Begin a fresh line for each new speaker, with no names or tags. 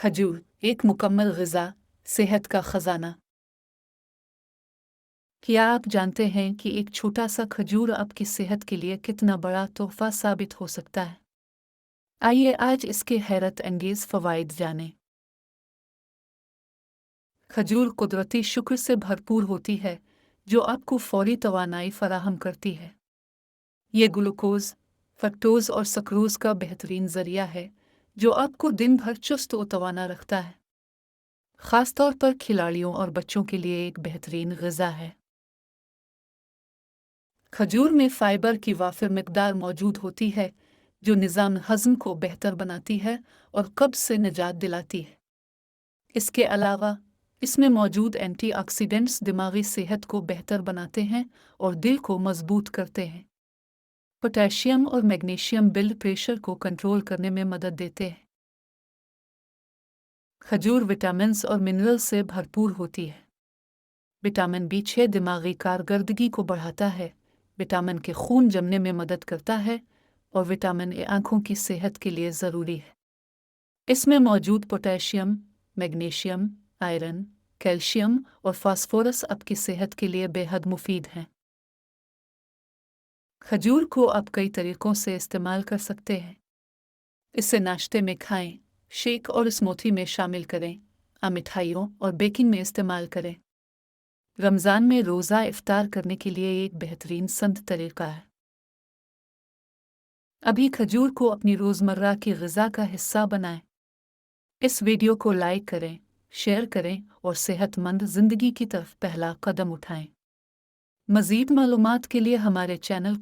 खजूर एक मुकम्मल ग़िज़ा, सेहत का ख़ज़ाना। क्या आप जानते हैं कि एक छोटा सा खजूर आपकी सेहत के लिए कितना बड़ा तोहफ़ा साबित हो सकता है? आइए आज इसके हैरत अंगेज़ फ़वाइद जानें। खजूर कुदरती शुक्र से भरपूर होती है, जो आपको फ़ौरी तवानाई फ़राहम करती है। ये ग्लूकोज़, फ्रक्टोज़ और सक्रोज़ का बेहतरीन ज़रिया है, जो आपको दिन भर चुस्त व तवाना रखता है। ख़ास तौर पर खिलाड़ियों और बच्चों के लिए एक बेहतरीन ग़िज़ा है। खजूर में फ़ाइबर की वाफ़िर मिक़दार मौजूद होती है, जो निज़ाम हज़म को बेहतर बनाती है और कब्ज़ से निजात दिलाती है। इसके अलावा इसमें मौजूद एंटीऑक्सीडेंट्स दिमागी सेहत को बेहतर बनाते हैं और दिल को मज़बूत करते हैं। पोटेशियम और मैग्नीशियम ब्लड प्रेशर को कंट्रोल करने में मदद देते हैं। खजूर विटामिन्स और मिनरल्स से भरपूर होती है। विटामिन B6 दिमागी कारकर्दगी को बढ़ाता है, विटामिन के खून जमने में मदद करता है और विटामिन ए आँखों की सेहत के लिए ज़रूरी है। इसमें मौजूद पोटेशियम, मैग्नीशियम, आयरन, कैल्शियम और फास्फोरस आपकी सेहत के लिए बेहद मुफीद हैं। खजूर को आप कई तरीक़ों से इस्तेमाल कर सकते हैं। इसे नाश्ते में खाएं, शेक और स्मूथी में शामिल करें, मिठाइयों और बेकिंग में इस्तेमाल करें। रमज़ान में रोज़ा इफ्तार करने के लिए एक बेहतरीन संत तरीक़ा है। अभी खजूर को अपनी रोज़मर्रा की ग़िज़ा का हिस्सा बनाएं। इस वीडियो को लाइक करें, शेयर करें और सेहतमंद ज़िंदगी की तरफ पहला कदम उठाएं। मज़ीद मालूमात के लिए हमारे चैनल